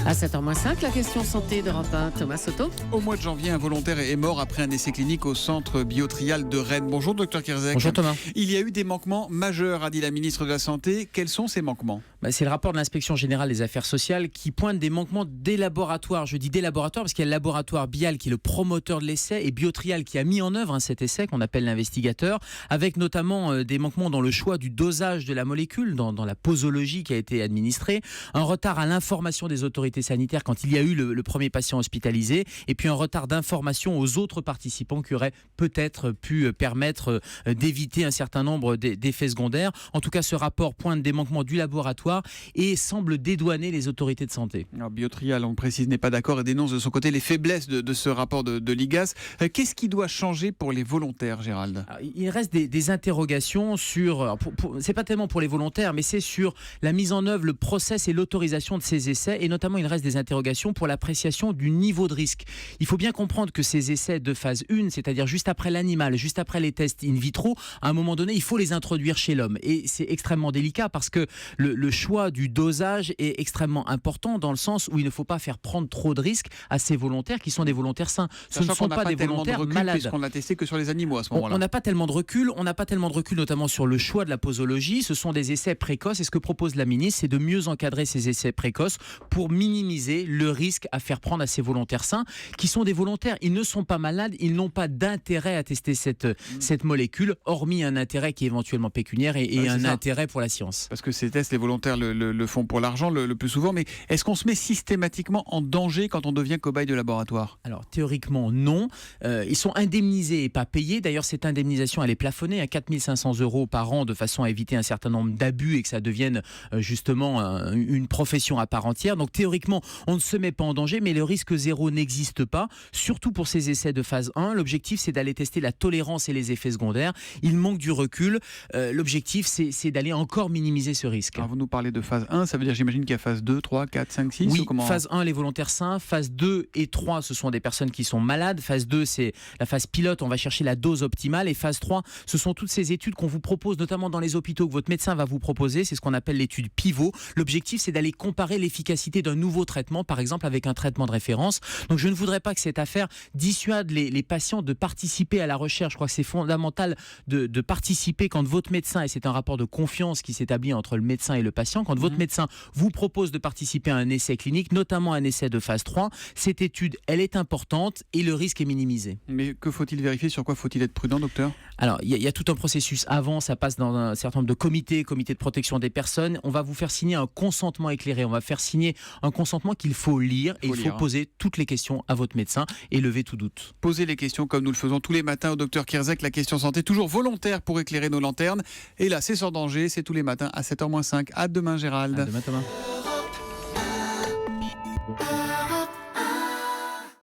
À 7h05, la question santé d'Europe 1, Thomas Soto. Au mois de janvier, un volontaire est mort après un essai clinique au centre Biotrial de Rennes. Bonjour Dr Kierzek. Bonjour Thomas. Il y a eu des manquements majeurs, a dit la ministre de la Santé. Quels sont ces manquements ? C'est le rapport de l'Inspection Générale des Affaires Sociales qui pointe des manquements des laboratoires. Je dis des laboratoires parce qu'il y a le laboratoire Bial qui est le promoteur de l'essai et Biotrial qui a mis en œuvre cet essai qu'on appelle l'investigateur, avec notamment des manquements dans le choix du dosage de la molécule, dans la posologie qui a été administrée, un retard à l'information des autorités sanitaires quand il y a eu le premier patient hospitalisé, et puis un retard d'information aux autres participants qui aurait peut-être pu permettre d'éviter un certain nombre d'effets secondaires. En tout cas, ce rapport pointe des manquements du laboratoire et semble dédouaner les autorités de santé. Alors, Biotrial, on précise, n'est pas d'accord et dénonce de son côté les faiblesses de ce rapport de l'IGAS. Qu'est-ce qui doit changer pour les volontaires, Gérald ? Alors, il reste des interrogations sur... c'est pas tellement pour les volontaires, mais c'est sur la mise en œuvre, le process et l'autorisation de ces essais. Et notamment, il reste des interrogations pour l'appréciation du niveau de risque. Il faut bien comprendre que ces essais de phase 1, c'est-à-dire juste après l'animal, juste après les tests in vitro, à un moment donné, il faut les introduire chez l'homme. Et c'est extrêmement délicat parce que le choix du dosage est extrêmement important dans le sens où il ne faut pas faire prendre trop de risques à ces volontaires qui sont des volontaires sains. Ce ne sont pas des volontaires malades. Puisqu'on l'a testé que sur les animaux à ce moment-là. On n'a pas tellement de recul. On n'a pas tellement de recul notamment sur le choix de la posologie. Ce sont des essais précoces et ce que propose la ministre, c'est de mieux encadrer ces essais précoces pour minimiser le risque à faire prendre à ces volontaires sains qui sont des volontaires. Ils ne sont pas malades, ils n'ont pas d'intérêt à tester cette molécule, hormis un intérêt qui est éventuellement pécuniaire et un intérêt pour la science. Parce que ces tests, les volontaires le font pour l'argent le plus souvent, mais est-ce qu'on se met systématiquement en danger quand on devient cobaye de laboratoire ? Alors théoriquement non, ils sont indemnisés et pas payés. D'ailleurs cette indemnisation elle est plafonnée à 4 500 € par an de façon à éviter un certain nombre d'abus et que ça devienne justement une profession à part entière. Donc théoriquement on ne se met pas en danger, mais le risque zéro n'existe pas, surtout pour ces essais de phase 1. L'objectif c'est d'aller tester la tolérance et les effets secondaires. Il manque du recul. L'objectif c'est d'aller encore minimiser ce risque. Alors vous nous parlez de phase 1, ça veut dire j'imagine qu'il y a phase 2, 3, 4, 5, 6 Oui, ou comment... phase 1 les volontaires sains, phase 2 et 3 ce sont des personnes qui sont malades, phase 2 c'est la phase pilote, on va chercher la dose optimale, et phase 3 ce sont toutes ces études qu'on vous propose notamment dans les hôpitaux, que votre médecin va vous proposer, c'est ce qu'on appelle l'étude pivot. L'objectif c'est d'aller comparer l'efficacité d'un nouveau traitement, par exemple avec un traitement de référence. Donc je ne voudrais pas que cette affaire dissuade les patients de participer à la recherche. Je crois que c'est fondamental de participer quand votre médecin, et c'est un rapport de confiance qui s'établit entre le médecin et le patient, quand votre médecin vous propose de participer à un essai clinique, notamment un essai de phase 3, cette étude, elle est importante et le risque est minimisé. Mais que faut-il vérifier ? Sur quoi faut-il être prudent, docteur ? Alors, il y a tout un processus avant, ça passe dans un certain nombre de comités de protection des personnes. On va vous faire signer un consentement éclairé, on va faire signer un consentement qu'il faut lire et il faut poser toutes les questions à votre médecin et lever tout doute. Posez les questions comme nous le faisons tous les matins au docteur Kierzek, la question santé, toujours volontaire pour éclairer nos lanternes. Et là, c'est sans danger, c'est tous les matins à 7h-5. À demain, Gérald. À demain, Thomas.